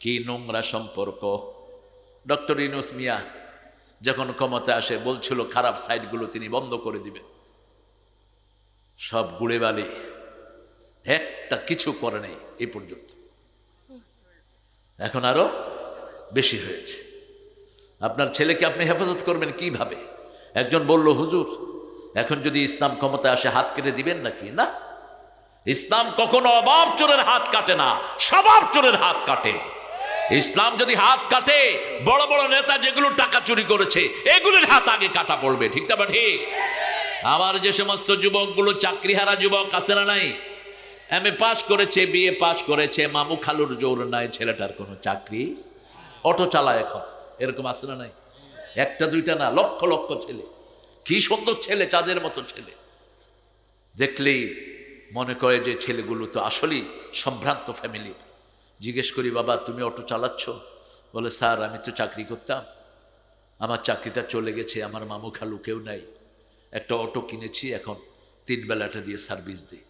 কি নোংরা সম্পর্ক। ডক্টর ইউনূস মিয়া যখন ক্ষমতা আসে বলছিল খারাপ সাইটগুলো তিনি বন্ধ করে দিবেন, সব গুড়ে বালি, একটা কিছু করে নেই এই পর্যন্ত। এখন আরো বেশি হয়েছে। আপনার ছেলেকে আপনি হেফাজত করবেন কিভাবে? একজন বলল, হুজুর এখন যদি ইসলাম ক্ষমতা আসে হাত কেটে দিবেন নাকি? না, ইসলাম কখনো অভাব চোরের হাত কাটে না, স্বভাব চোরের হাত কাটে। ইসলাম যদি হাত কাটে, বড় বড় নেতা যেগুলো টাকা চুরি করেছে এগুলোর হাত আগে কাটা পড়বে, ঠিক না বা ঠিক? আবার যে সমস্ত যুবকগুলো চাকরিহারা যুবক আছে না নাই, এমএ পাস করেছে, বিএ পাস করেছে, মামু খালুর জোর নাই, ছেলেটার কোনো চাকরি, অটো চালায় এখন, এরকম আছে না নাই? একটা দুইটা না, লক্ষ লক্ষ ছেলে। কি সুন্দর ছেলে, চাঁদের মতো ছেলে। দেখলেই মনে করে যে ছেলেগুলো তো আসলেই সম্ভ্রান্ত ফ্যামিলির। জিজ্ঞেস করি, বাবা তুমি অটো চালাচ্ছ? বলে, স্যার আমি তো চাকরি করতাম, আমার চাকরিটা চলে গেছে, আমার মামু খালু কেউ নাই, একটা অটো কিনেছি, এখন 3 বেলাটা দিয়ে সার্ভিস দিই।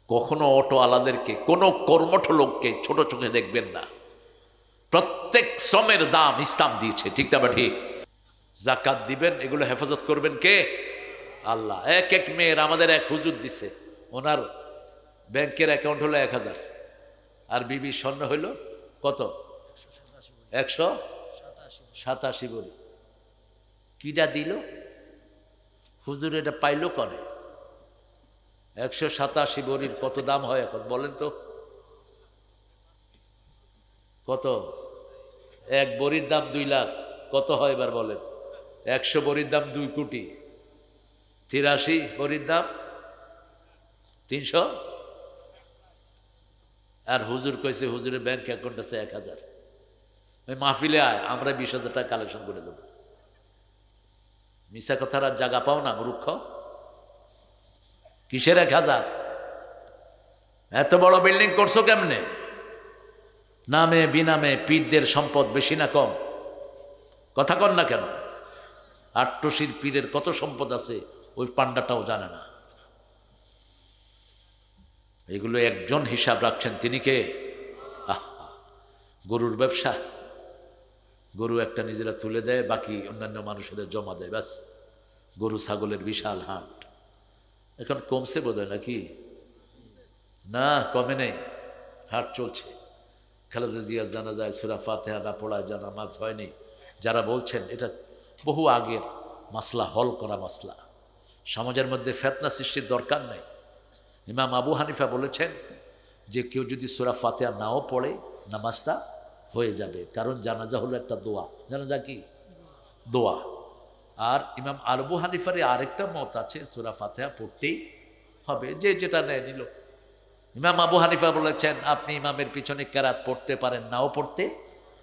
কখনো অটো আলাদেরকে, কোনো কর্মঠ লোককে ছোট চোখে দেখবেন না। প্রত্যেক শ্রমের দাম ইসলাম দিয়েছে, ঠিক না বা ঠিক? জাকাত দিবেন, এগুলো হেফাজত করবেন কে? আল্লাহ। এক এক মেয়ের, আমাদের এক হুজুর দিছে, ওনার ব্যাংকের অ্যাকাউন্ট হলো 1000, আর বিবি স্বর্ণ হইল কত? 187 বলি। কিডা দিল হুজুর? এটা পাইলো কনে? 187 বড়ির কত দাম হয় এখন বলেন তো? কত? এক বড়ির দাম 2 লাখ, কত হয় এবার বলেন? 100 বড়ির দাম 2 কোটি, 83 বড়ির দাম 300। আর হুজুর কইছে হুজুরের ব্যাংক অ্যাকাউন্ট আছে 1000। ওই মাহফিলে আয়, আমরা 20,000 টাকা কালেকশন করে দেবো। মিশা কথার আর জায়গা পাও না মূর্খ। কিসের 1000? এত বড় বিল্ডিং করছো কেমনে? নামে বিনামে পীরদের সম্পদ বেশি না কম? কথা কন না কেন? আট্টশির পীরের কত সম্পদ আছে ওই পান্ডাটাও জানে না। এগুলো একজন হিসাব রাখছেন, তিনি কে? গরুর ব্যবসা, গরু একটা নিজেরা তুলে দেয়, বাকি অন্যান্য মানুষেরা জমা দেয়, ব্যাস। গরু ছাগলের বিশাল হাট। এখন কমছে বোধহয় নাকি? না, কমে নেই, হাট চলছে। খালেদা জিয়ার জানা যায় সূরা ফাতিহা না পড়ায় জানা নামাজ হয়নি। যারা বলছেন এটা বহু আগের মাসলা, হল করা মাসলা, সমাজের মধ্যে ফিতনা সৃষ্টির দরকার নেই। ইমাম আবু হানিফা বলেছেন যে কেউ যদি সূরা ফাতিহা নাও পড়ে নামাজটা হয়ে যাবে, কারণ জানাজা হলো একটা দোয়া। জানাজা কি? দোয়া। আর ইমাম আবু হানিফার আরেকটা মত আছে, সূরা ফাতিহা পড়তেই হবে, যে যেটা নেয় নিল। ইমাম আবু হানিফা বলেছেন আপনি ইমামের পিছনে কেরাত পড়তে পারেন, নাও পড়তে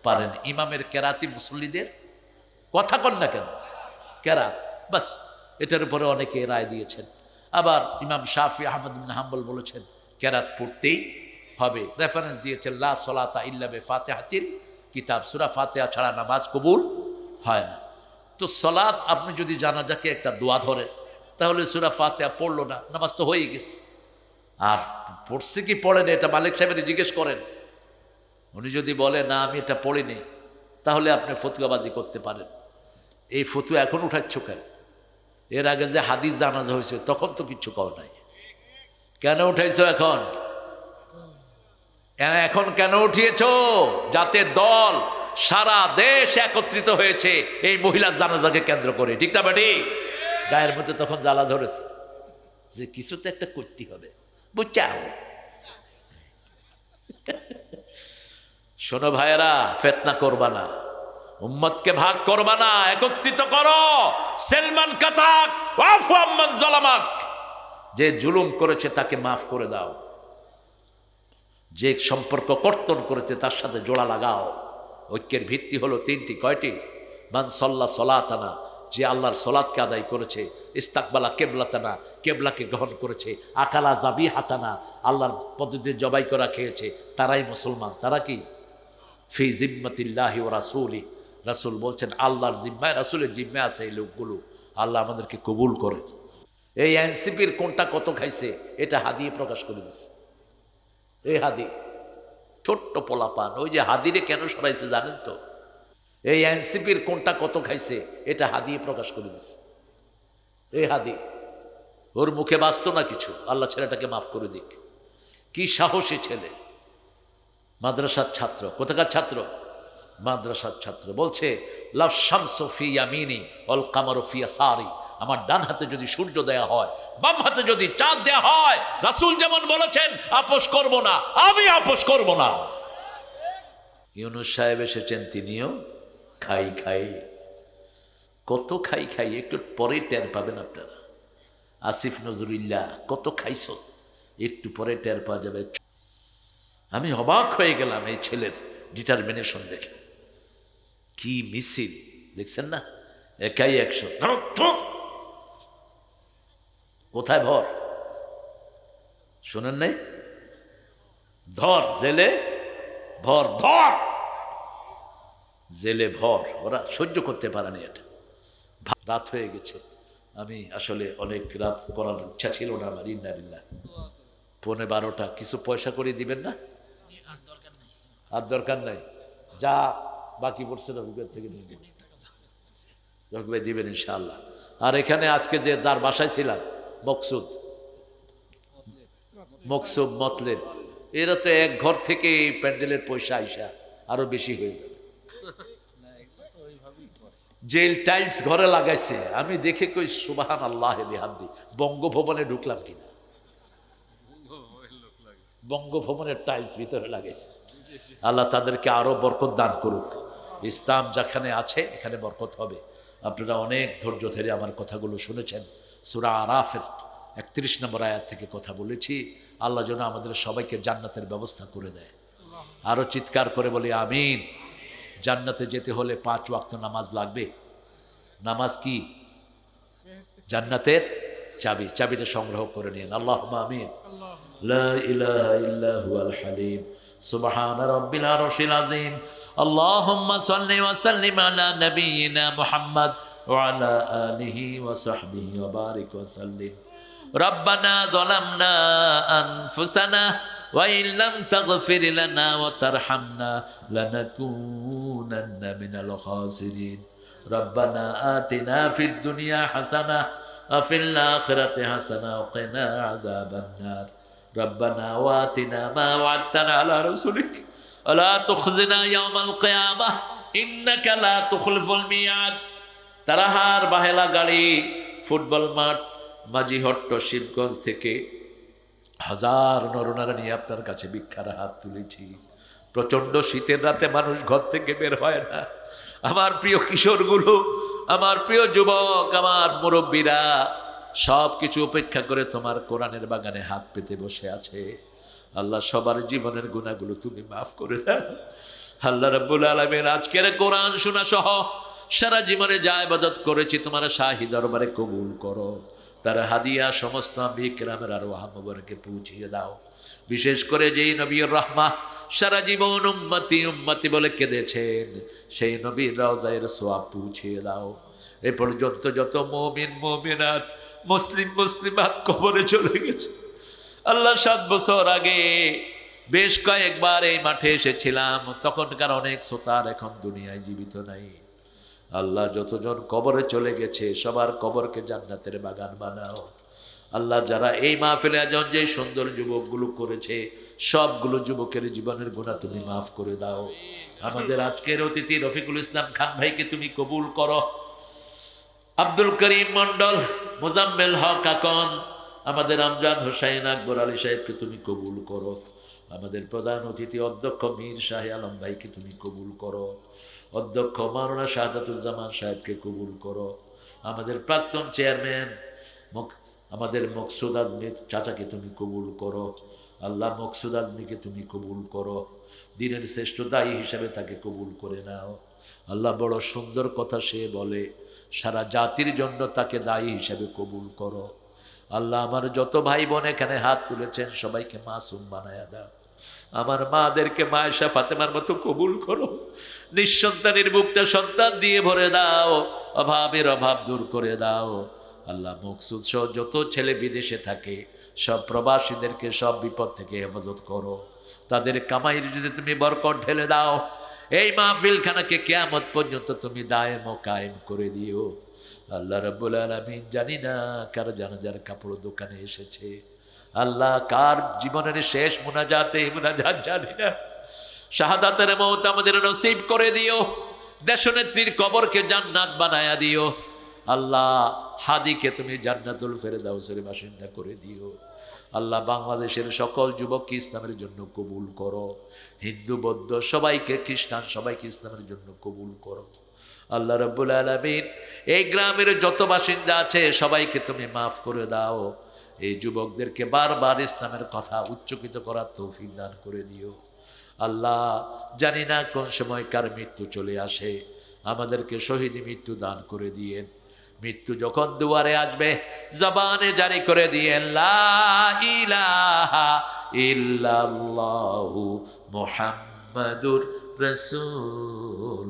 পারেন, ইমামের কেরাতি মুসল্লিদের কথা কন না কেন? কেরাত, বাস। এটার উপরে অনেকে রায় দিয়েছেন। আবার ইমাম শাফি আহমদ বিন হাম্বল বলেছেন কেরাত পড়তেই হবে, রেফারেন্স দিয়েছেন লা সলাতা ইল্লা বিফাতিহাতিল কিতাব, সূরা ফাতিহা ছাড়া নামাজ কবুল হয় না। তো সলাত, আপনি যদি জানাজাকে একটা দোয়া ধরেন তাহলে সূরা ফাতিহা পড়লো না, নামাজ তো হয়ে গেছে। আর পড়ছে কি পড়েন এটা মালিক সাহেবের জিজ্ঞেস করেন। উনি যদি বলে না আমি এটা পড়িনি, তাহলে আপনি ফতুয়াবাজি করতে পারেন। এই ফতুয়া এখন উঠাচ্ছ কেন? এর আগে যে হাদিস জানাজা হয়েছে তখন তো কিচ্ছু কও নাই, কেন উঠাইছো এখন? এখন কেন উঠিয়েছ? যাতে দল সারা দেশ একত্রিত হয়েছে এই মহিলার জানাজাকে কেন্দ্র করে, ঠিক না বেটি? গায়ের মধ্যে তখন জ্বালা ধরেছে যে কিছু তো একটা করতে হবে, বুঝছাও? শোনো ভাইয়েরা, ফিতনা করবা না। উম্মতকে ভাগ করবা না, একত্রিত করো। সেলমান কাতাক ওয়াফু আম্মান যালামাক, যে জুলুম করেছে তাকে মাফ করে দাও, যে সম্পর্ক কর্তন করেছে তার সাথে জোড়া লাগাও। ঐক্যের ভিত্তি হলো তিনটি। কয়টি? মান সাল্লা সলাতানা, যে আল্লাহর সলাতকে আদায় করেছে, ইস্তাকবালা কেবলাতানা, কেবলাকে গ্রহণ করেছে, আকালা জাবি হাতানা, আল্লাহর পদ্ধতিতে জবাই করা খেয়েছে, তারাই মুসলমান। তারা কি? ফি জিম্মাতিল্লাহি ওয়া রাসূলি, রাসূল বলছেন আল্লাহর জিম্মায়, রাসূলের জিম্মায় আছে এই লোকগুলো, আল্লাহ আমাদেরকে কবুল করে। এই এনসিপির কোনটা কত খাইছে এটা হাদিয়ে প্রকাশ করে দিচ্ছে। এই হাদি ছোট্ট পোলাপান, ওই যে হাদিরে কেন সরাইছে জানেন তো? এই এনসিপির কোনটা কত খাইছে এটা হাদিয়ে প্রকাশ করে দিচ্ছে। এই হাদি, ওর মুখে বাঁচত না কিছু, আল্লাহ ছেলেটাকে মাফ করে দিক। কি সাহসী ছেলে, মাদ্রাসার ছাত্র। কোথাকার ছাত্র? মাদ্রাসার ছাত্র। বলছে লা শামসু ফি ইয়ামিনি ওয়াল কামারু ফি ইয়াসারি, আমার ডান হাতে যদি সূর্য দেয়া হয়, বাম হাতে যদি চাঁদ দেয়া হয়, রাসূল যেমন বলেছেন আপোষ করব না, আমি আপোষ করব না। ইউনূস সাহেব এসেছেন, তিনিও খাই খাই। কত খাই খাই একটু পরে টের পাবেন আপনারা। আসিফ নজরুল্লাহ কত খাইছ, একটু পরে টের পাওয়া যাবে। আমি অবাক হয়ে গেলাম এই ছেলের ডিটারমিনেশন দেখে। কি মিছিল দেখছেন না? একাই 100। কোথায় ভর? শোনেন নাই? ধর জেলে ভর, ধর জেলে ভর। ওরা সহ্য করতে পারেনি এটা। রাত হয়ে গেছে, আমি আসলে অনেক রাত করার ইচ্ছা ছিল না আমার। ইন্নালিল্লাহ, 11:15। কিছু পয়সা করে দিবেন না? আর দরকার নাই, যা বাকি পড়ছে রবিবার থেকে রবিবার দিবেন ইনশাআল্লাহ। আর এখানে আজকে যে যার বাসায় ছিলাম, মকসুদ মতলেব, এরা তো এক ঘর থেকে প্যান্ডেলের পয়সা আইসা আরো বেশি হয়ে যাবে। জেল টাইলস ঘরে লাগাইছে, আমি দেখে কই সুবহানাল্লাহ বিহামদি। বঙ্গভবনে ঢুকলাম কিনা, বঙ্গভবনের টাইলস ভিতরে লাগাইছে। আল্লাহ তাদেরকে আরো বরকত দান করুক। ইসলাম যেখানে আছে এখানে বরকত হবে। আপনারা অনেক ধৈর্য ধরে আমার কথাগুলো শুনেছেন। সূরা আরাফের 31 নম্বর আয়াত থেকে কথা বলেছি। আল্লাহ যেন আমাদের সবাইকে জান্নাতের ব্যবস্থা করে দেয়। আরো চিৎকার করে বলি আমিন। জান্নাতে যেতে হলে 5 ওয়াক্ত নামাজ লাগবে। নামাজ কি? জান্নাতের চাবি। চাবিটা সংগ্রহ করে নিন। আল্লাহুম্মা আমিন। লা ইলাহা ইল্লা হুয়াল হালিম সুবহানা রাব্বিল আরশিল আযীম। আল্লাহুম্মা সাল্লি ওয়া সাল্লিম আলা নাবিয়িনা মুহাম্মদ ওয়া আলা আলিহি ওয়া সাহবিহি ওয়া বারিক ওয়া সাল্লিম। রব্বানা যালামনা আনফুসানা ওয়া ইল্লাম তাগফির লানা ওয়া তারহামনা লানাকুনান্না মিনাল খাসিরিন। রব্বানা আতিনা ফিদ দুনিয়া হাসানাহ ওয়া ফিল আখিরাতি হাসানাহ ওয়া কিনা আযাবান নার। রব্বানা ওয়া আতিনা মা ওয়া'আদতানা আলা রাসূলিক ওয়া লা তুখজিনা ইয়াওমাল কিয়ামাহ ইন্নাকা লা তুখলিফুল মিয়াদ। তারাহার বাহেলা গাড়ি, ফুটবল মাঠ, মাঝিহট্ট, শিবগঞ্জ থেকে হাজার নরনারা নিয়ে আপনার কাছে ভিক্ষার হাত তুলেছি। প্রচন্ড শীতের রাতে মানুষ ঘর থেকে বের হয় না। আমার প্রিয় কিশোরগুলো, আমার প্রিয় যুবক, আমার মুরব্বীরা সব কিছু উপেক্ষা করে তোমার কোরআনের বাগানে হাত পেতে বসে আছে। আল্লাহ সবার জীবনের গুনাহগুলো তুমি মাফ করে দাও। আল্লাহ রাব্বুল আলামিন আজকের কোরআন শোনা সহ সারা জীবনে যা ইবাদত করেছি তোমার শাহী দরবারে কবুল করো। তার হাদিয়া সমস্ত আম্বিয়া কিরামের আরওয়াহ মুবারকে পৌঁছিয়ে দাও। বিশেষ করে যেই নবীর রাহমা সারা জীবন উম্মতি উম্মতি বলে কেঁদেছেন, সেই নবীর রওজায়ের সওয়াব পৌঁছিয়ে দাও। এ পর্যন্ত যত মুমিন মুমিনাত, মুসলিম মুসলিমাত কবরে চলে গেছে, আল্লাহ 7 বছর আগে বেশ কয়েকবার এই মাঠে এসেছিলাম। তখনকার অনেক শ্রোতার এখন দুনিয়ায় জীবিত নাই। আল্লাহ যতজন কবরে চলে গেছে সবার কবরকে জান্নাতের বাগান বানাও। আল্লাহ যারা এই মাহফিলে আয়োজন যে সুন্দর যুবকগুলো করেছে, সবগুলো যুবকের জীবনের গুনাহ তুমি মাফ করে দাও। আমাদের আজকের অতিথি রফিকুল ইসলাম খান ভাইকে তুমি কবুল করো। আব্দুল করিম মন্ডল, মোজাম্মেল হক আকন, আমাদের আমজাদ হোসাইন আকবর আলী সাহেবকে তুমি কবুল করো। আমাদের প্রধান অতিথি অধ্যক্ষ মীর শাহ আলম ভাইকে তুমি কবুল করো। অধ্যক্ষ মাওলানা শাহাদাতুজ্জামান সাহেবকে কবুল করো। আমাদের প্রাক্তন চেয়ারম্যান আমাদের মকসুদ আজমির চাচাকে তুমি কবুল করো। আল্লাহ মকসুদ আজমিকে তুমি কবুল করো, দিনের শ্রেষ্ঠ দায়ী হিসাবে তাকে কবুল করে নাও। আল্লাহ বড় সুন্দর কথা সে বলে, সারা জাতির জন্য তাকে দায়ী হিসাবে কবুল করো। আল্লাহ আমার যত ভাই বোন এখানে হাত তুলেছেন সবাইকে মাসুম বানায়া দাও। আমার মাদেরকে মায়েশা ফাতেমার মতো কবুল করো। নিঃসন্তানের বুকটা সন্তান দিয়ে ভরে দাও, অভাবের অভাব দূর করে দাও। আল্লাহ মকসুদ সহ যত ছেলে বিদেশে থাকে সব প্রবাসীদেরকে সব বিপদ থেকে হেফাজত করো। তাদের কামাইয়ের যদি তুমি বরকত ঢেলে দাও, এই মাহফিলখানাকে কিয়ামত পর্যন্ত তুমি দায়েম ও কায়েম করে দিও। আল্লাহ রাব্বুল আলামিন, জানি না কার জানাজার কাপড় দোকানে এসেছে, আল্লাহ কার জীবনের শেষ মুনাজাতে মুনাজাত জানি না, শাহাদাতের মওত আমাদের নসিব করে দিও। দেশনেত্রীর কবরকে জান্নাত বানায়া দিও। আল্লাহ হাদিকে তুমি জান্নাতুল ফেরদাউসের বাসিন্দা করে দিও। আল্লাহ বাংলাদেশের সকল যুবককে ইসলামের জন্য কবুল করো। হিন্দু বৌদ্ধ সবাইকে, খ্রিস্টান সবাইকে ইসলামের জন্য কবুল করো। আল্লাহ রাব্বুল আলামিন এই গ্রামের যত বাসিন্দা আছে সবাইকে তুমি মাফ করে দাও। এই যুবকদেরকে বারবার ইসলামের কথা উচ্চকিত করার তৌফিক দান করে দিও। আল্লাহ জানি না কোন সময় কার মৃত্যু চলে আসে, আমাদেরকে শহীদ মৃত্যু দান করে দিয়েন। মৃত্যু যখন দুয়ারে আসবে জবানে জারি করে দিয়েন, লা ইলাহা ইল্লাল্লাহু মুহাম্মাদুর রাসূলুল্লাহ।